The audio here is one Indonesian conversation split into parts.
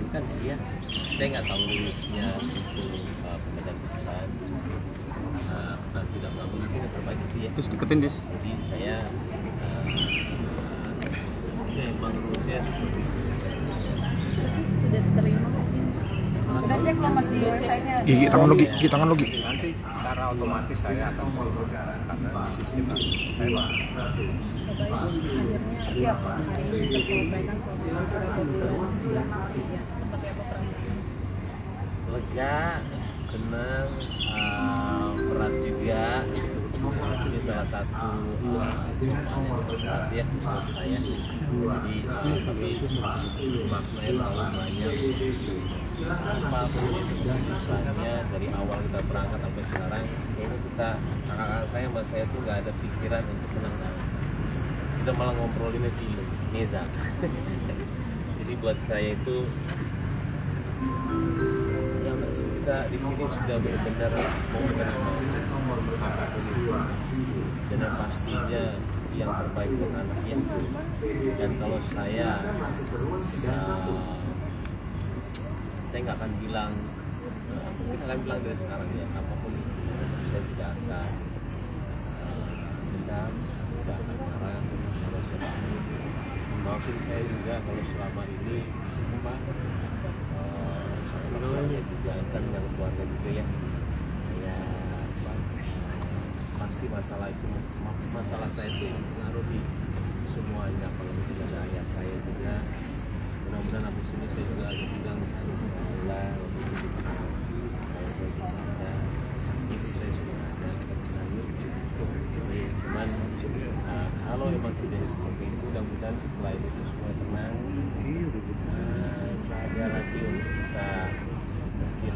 kan sih ya, saya nggak tahu lulusnya itu pemegang perusahaan dan tidak mampu mungkin yang terbaik itu ya. Terus deketin Dis. Jadi saya memang lulusnya seperti itu. Sudah diterima mungkin. Udah cek loh mas di websitenya. Gigi tangan lo Gi. Nanti secara otomatis saya akan mengundurkan karena di sistem saya mah. Akhirnya ya hari ini terselesaikan selama beberapa bulan. Ya, seperti apa perasaan? Lega, senang, berat juga. Ini salah satu cobaan yang berat ya buat saya. Jadi tapi maknanya terlalu banyak. Apapun itu keputusannya dari awal kita berangkat sampai sekarang, kayaknya kita kakak saya sama saya tuh nggak ada pikiran untuk menang. Kita malah ngobrolinnya film, Neza. Jadi buat saya itu yang kita di sini sudah benar-benar mau menerima apapun itu, dan yang pastinya yang terbaik buat anaknya. Dan kalau saya nggak akan bilang, mungkin akan bilang dari sekarang ya, apapun itu saya tidak akan dendam, tidak akan marah kalau siapapun. Maafin saya juga kalau selama ini cuma saya juga kan dengan keluarga juga ya, pasti masalah saya itu mempengaruhi semuanya. Kalau mungkin ada ayah saya juga, mudah-mudahan habis ini saya juga ada bilang alhamdulillah saya juga ada, istri juga ada, jadi cuman kalau memang terjadi seperti itu, mudah-mudahan setelah itu semua tenang, ada lagi untuk kita mungkin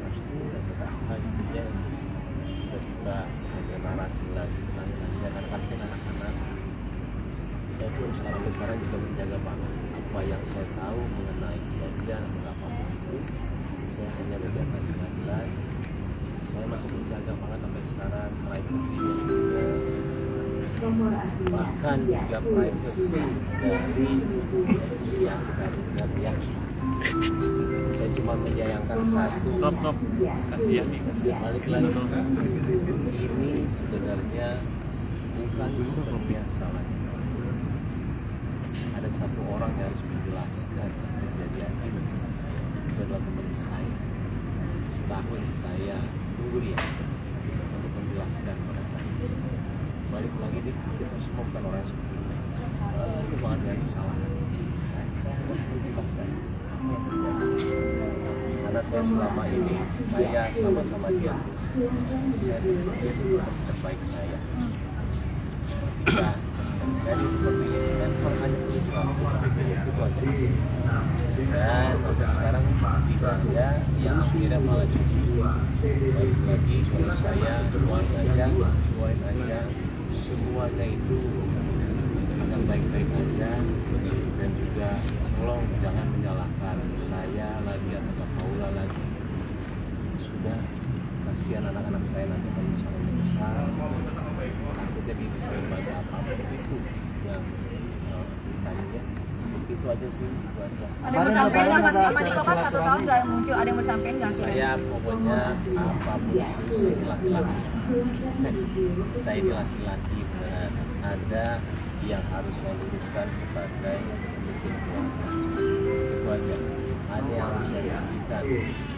pasti ada intinya kita ada narasi lagi tentang anak kasih anak-anak. Saya pun sekarang juga menjaga banget apa yang saya tahu mengenai kejadian apapun itu, saya hanya menjaga pengadilan. Saya masih menjaga banget sampai sekarang privasinya juga, bahkan juga privasi dari yang kita lihat. Saya cuma menyayangkan satu, kasihan nih, balik lagi ini sebenarnya bukan sebenarnya salah. Ada satu orang yang harus menjelaskan kejadian ini. Itu adalah teman saya. Setahun saya tunggu dia untuk menjelaskan pada saya. Balik lagi nih, kita semua bukan orang seperti ini. Itu banget yang disalahkan. Saya harus menjelaskan apa yang terjadi. Karena saya selama ini, saya sama-sama dia. Saya terbaik saya. Jadi seperti ini, saya hanya itu aja. Dan sampai sekarang tidak ada yang akhirnya malah jadi balik lagi. Kalau saya doain aja semuanya itu akan baik-baik aja. Dan juga tolong jangan menyalahkan saya lagi atau Paula lagi. Sudah, kasihan anak-anak saya nanti kalau misalnya besar, takutnya dia bisa membaca apa-apa itu yang ditanya. Itu aja sih, itu aja. Ada yang bersampaikan nggak mas? Sama Niko kan 1 tahun nggak muncul, ada yang bersampaikan nggak sih? Saya pokoknya apapun itu saya laki-laki. Saya ini laki-laki, benar. Ada yang harus saya luruskan sebagai pemimpin keluarga. Itu aja. Ada yang harus saya berikan.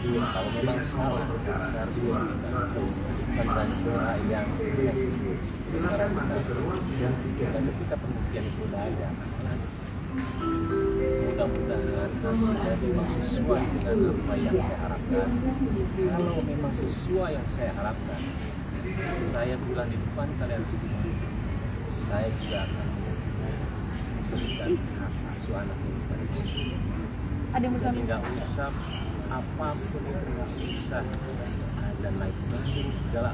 Kalau memang salah, saya harus memberikan. Bukan dengan cara yang secara benar. Dan ketika pembuktian itu sudah ada, mudah-mudahan hasilnya memang sesuai dengan apa yang saya harapkan. Kalau memang sesuai yang saya harapkan, saya bilang di depan kalian semua, saya juga akan memberikan hak asuh anak ini pada dia. Ada yang Jadi bersampaikan? nggak usah apapun itu, nggak usah dan naik penting segala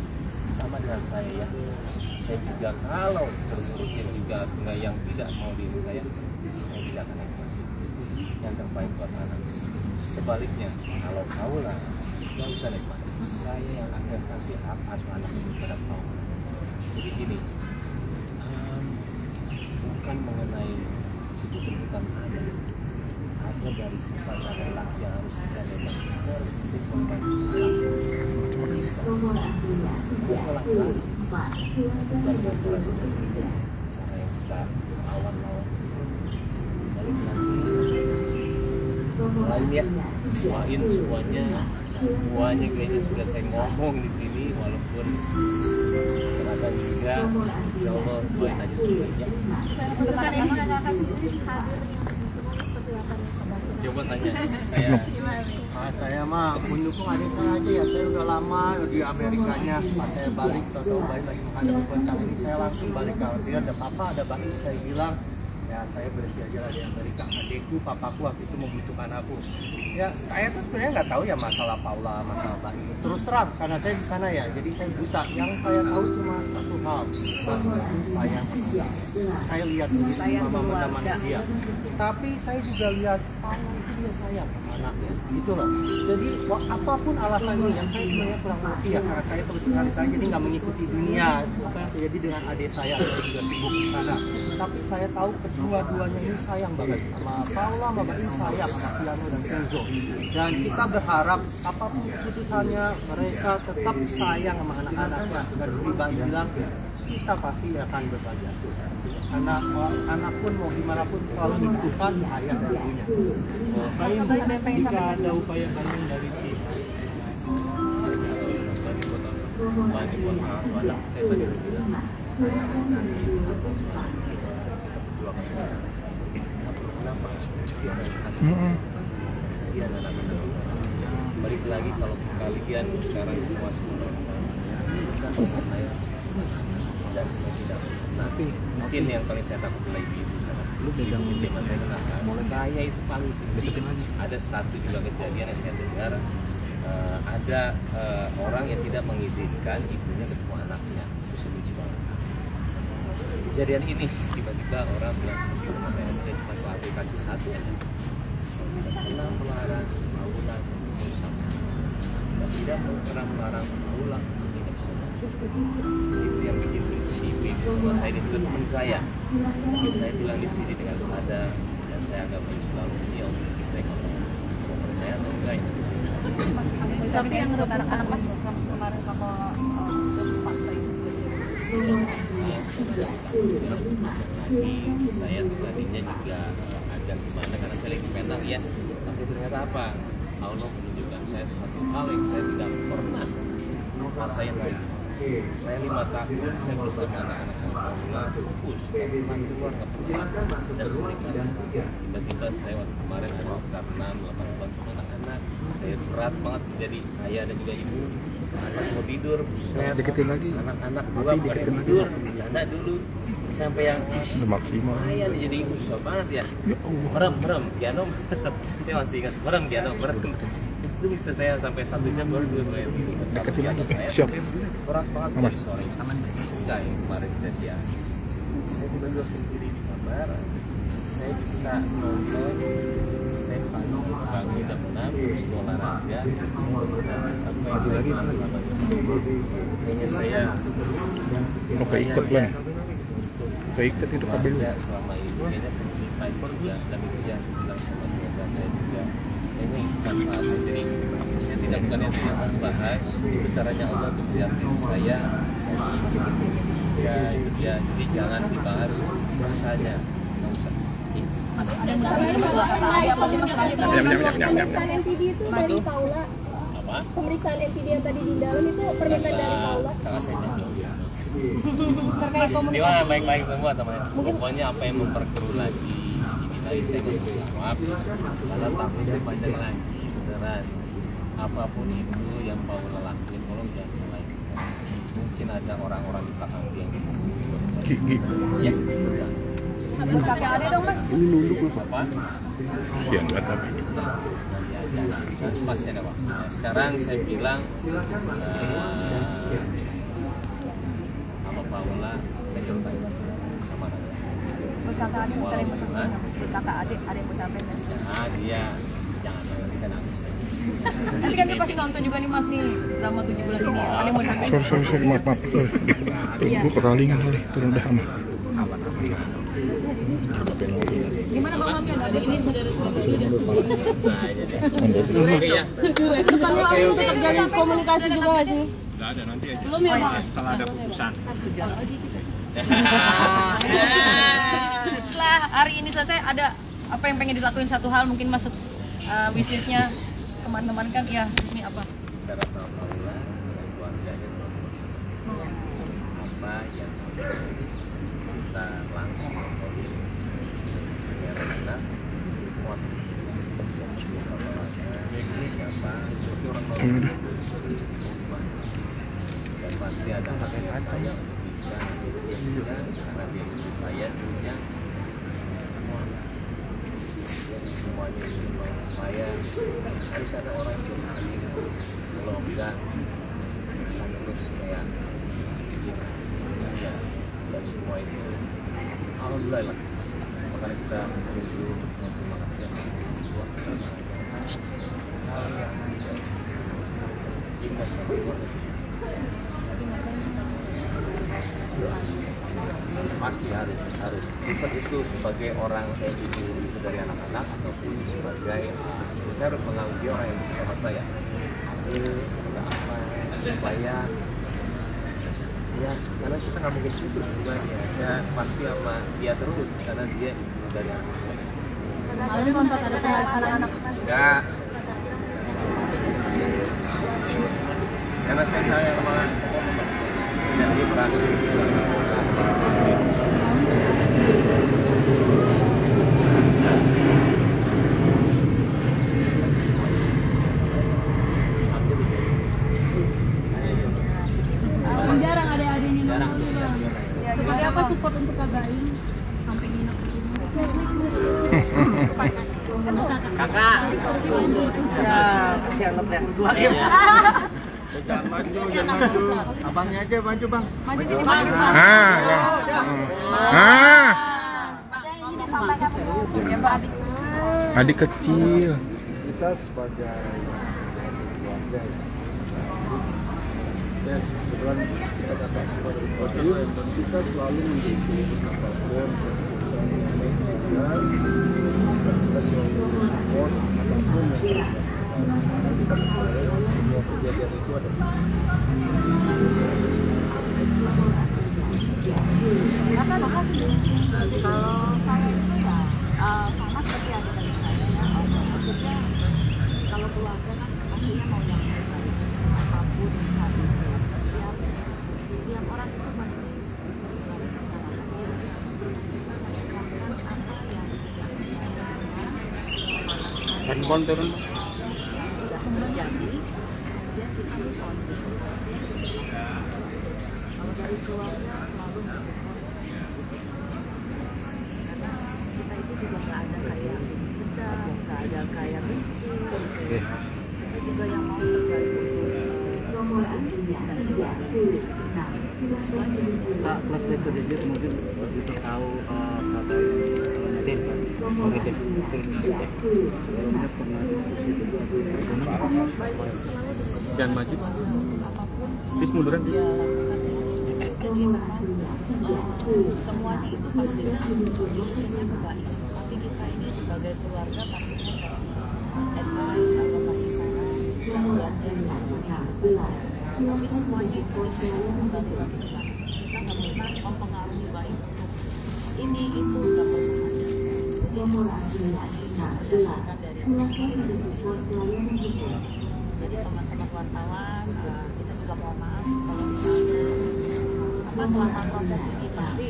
sama dengan saya ya. Saya juga kalau berurutnya juga dengan yang tidak mau diri saya tidak akan naik yang terbaik buat anak. Sebaliknya, kalau kau lah nggak usah nikmati, saya yang akan kasih hak asuh anak ini kepada kau. Jadi gini, bukan mengenai tuntutan anak, dari sifat adalah yang harus kita memang seperti korban Islam. Salah dan cara yang kita lawan balik nanti lain ya, doain semuanya kayaknya sudah saya ngomong di sini, walaupun terasa juga insya Allah doain aja dulu ya. Keputusan ini kakak sendiri hadir seperti apa nih? Coba tanya Saya mah mendukung adik saya aja ya. Saya udah lama di Amerikanya. Pas saya balik, tahu balik lagi menghadapi tentang ini, saya langsung balik ke dia. Ada papa, ada bang. Saya bilang, ya saya berhenti aja lah di Amerika. Adikku, papaku waktu itu membutuhkan aku. Ya, saya tuh sebenarnya nggak tahu ya masalah Paula, masalah Pak ini. Terus terang, karena saya di sana ya, jadi saya buta. Yang saya tahu cuma satu hal, bahwa saya lihat sendiri mama manusia. Tapi saya juga lihat Paula itu dia sayang sama anaknya, gitu loh. Jadi apapun alasannya, yang saya sebenarnya kurang ngerti ya, karena saya terus terang saya jadi nggak mengikuti dunia apa yang terjadi dengan adik saya juga sibuk di sana. Tapi saya tahu kedua-duanya ini sayang banget sama Paula, sama Mbak ini sayang sama Piano dan Kenzo. Dan kita berharap apapun keputusannya mereka tetap sayang sama anak-anaknya. Dan Mbak bilang kita pasti akan berbagi. Karena anak pun mau gimana pun selalu dibutuhkan ayah dan ibunya. Jika ada upaya kalian dari anak saya tadi bilang saya akan kasih kenapa kasihan anak-anak. Balik lagi kalau kalian sekarang semua saya dan saya tidak nanti mungkin yang paling saya takut lagi lu pegang zaman saya kenal saya itu paling penting. Ada satu juga kejadian yang saya dengar, ada orang yang tidak mengizinkan ibunya ketemu anaknya. Itu saya benci banget. Kejadian ini tiba-tiba orang bilang saya cuma ke aplikasi satu aja. Saya tidak pernah melarang Paula ketemu sama, dan tidak pernah melarang Paula tidak sama. Itu yang bikin benci bahwa saya itu teman saya. Tapi saya bilang di sini dengan sadar dan saya agak Islam ini saya kalau percaya atau enggak ya. Tapi yang menurut anak-anak mas kemarin kamu fakta itu saya tuh tadinya juga agak gimana karena saya lagi penang ya, tapi ternyata apa, Allah menunjukkan saya satu hal yang saya tidak pernah rasain lagi. Saya 5 tahun saya bersama anak-anak saya Paula fokus, nggak pernah keluar, nggak pernah dan sebenarnya tiba-tiba saya waktu kemarin ada sekitar 6-8 bulan sama anak-anak. Saya berat banget menjadi ayah dan juga ibu. Pas mau tidur, saya deketin lagi anak-anak dua pada tidur, bercanda dulu sampai yang maksimal. ayah jadi ibu susah banget ya. Merem, Piano, saya masih ingat merem. Itu bisa saya sampai 1 jam baru dua-duanya deketin lagi. Siap. Berat banget dari sore. Enggak yang kemarin kejadian. Saya tiba-tiba sendiri di kamar. Saya bisa nonton. Saya bisa bangun jam 6 terus olahraga. Apa yang saya bilang kayaknya saya ikut lah. Ikut itu kabel. Selama ini kayaknya pendidikan juga dan itu yang bilang sama keluarga saya juga. Ini bukan bahas, jadi saya tidak bukan yang tidak mas bahas, itu caranya Allah untuk menjadikan saya ya itu dia, jadi jangan dibahas rasanya, nggak usah. ada pemeriksaan NPD itu dari Paula. Apa? Pemeriksaan NPD yang tadi di dalam itu permintaan dari Paula. Kakak saya nyanyi. Terkait Dia komunikasi. mah baik-baik semua teman. Pokoknya apa yang memperkeruh lagi ini saya nggak bisa jawab karena takutnya panjang lagi beneran. Apapun itu yang Paula lakuin, tolong jangan salahin. Mungkin ada orang-orang di belakang dia yang Gigi. ya. Habis kakek ada dong mas. Apa? Siang nggak tapi. Nanti aja. Nanti pasti ada waktu. Nah, sekarang saya bilang sama Paula saya cerita sama anak. Kakak adik bisa yang bersama. Kakak adik ada yang bersama. Nah dia jangan bisa nangis lagi. Nanti kan dia pasti nonton juga nih mas nih drama 7 bulan ini. Ada yang mau sampaikan? Sorry, maaf. Gue keralingan kali, turun dah aman. Gimana Gimana Bang Mami? Ada ini saudara sudah Nah, jadi. Iya. Depannya ini tetap jalan komunikasi juga nggak sih? Nggak ada, nanti aja. Belum ya Bang? Setelah ada putusan. Setelah hari ini selesai, ada apa yang pengen dilakuin satu hal mungkin masuk wishlistnya teman-teman kan ya resmi apa? Saya rasa alhamdulillah dengan keluarganya selalu apa yang kita langsung ya karena dan pasti ada hal yang bisa karena dia saya punya semuanya saya harus ada orang yang berani kalau enggak akan terus kayak ya dan semua itu alhamdulillah lah makanya kita menunggu terima kasih buat hal yang cinta sama keluarga pasti harus itu sebagai orang kayak ibu dari anak-anak ataupun sebagai saya harus mengakui orang yang bersama saya nggak apa supaya ya karena kita nggak mungkin putus hubungannya saya pasti sama dia terus karena dia ibu dari anak saya. Ini kontak ada anak-anak Enggak karena saya sama dan dia berani jarang ada adiknya jarang Bang. Seperti apa support untuk Kak Baim sampai nginep di sini? kakak Ya, kasihan lo teriak berdua ya. Jangan maju. Abangnya aja maju bang. Maju sini Bang. Ya Bang. Adik kecil. Kita sebagai keluarga ya kebetulan kita dapat support dari keluarga dan kita selalu mendukung apapun keputusan yang dilakukan dan kita selalu support apapun yang dilakukan karena kita percaya semua kejadian itu ada Kalau saya itu ya sama seperti adik-adik saya ya. Maksudnya kalau keluarga kan pastinya mau yang terbaik apapun setiap orang itu pasti mencari kesalahan apa yang Handphone turun. sudah terjadi kemudian kita respon. Kalau dari keluarga selalu mensupport karena kita itu juga nggak ada kayak dendam, nggak ada kayak benci. Kita juga yang mau terbaik Kak, flashback sedikit mungkin kita tahu kata tim, sorry tim, sebelumnya pernah diskusi baik itu selalu diskusi Dan Majid. apapun Bis munduran bis. dia lakukan ya. Jadi memang semuanya itu pastinya decisionnya kebaik. Tapi kita ini sebagai keluarga pastinya kasih advice atau kasih saran buat yang tapi semuanya itu decisionnya kembali lagi ke baik. Kita nggak pernah mempengaruhi baik untuk ini itu nggak pernah ada. Jadi semuanya itu berdasarkan dari diri sendiri. Jadi teman-teman wartawan kita juga mohon maaf kalau misalnya apa selama proses ini pasti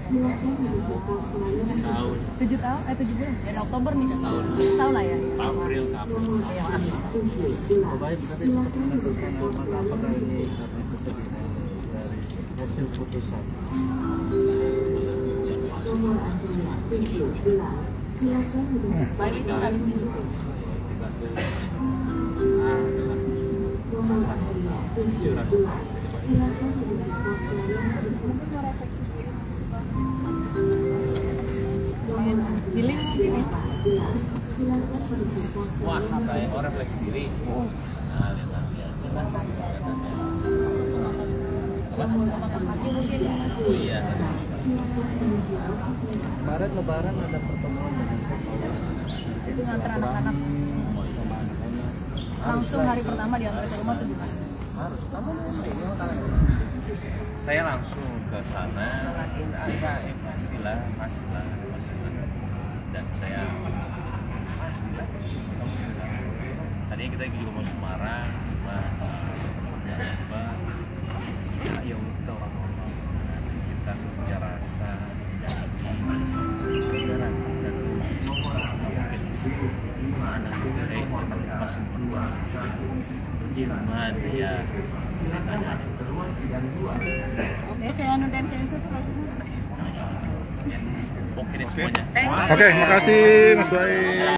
7 tahun, 7 bulan. Dari Oktober nih. Setahun lah ya. April Iya, Mas. Baik, tapi untuk meneruskan maka apakah ini satu kesedihan dari hasil putusan? baik itu hari Minggu. Healing mungkin. wah saya orang refleksi diri nah lihat ya Hati mungkin. oh iya Kemarin lebaran ada pertemuan dengan Itu nganter anak-anak sama anak-anak. langsung hari pertama diantar ke rumah tuh gimana? Saya langsung ke sana, pastilah, dan saya pastilah. Tadinya kita juga mau Semarang, cuma ya kita orang-orang kita punya rasa mana masih berdua gimana ya oke deh semuanya. Oke, makasih Mas Baik.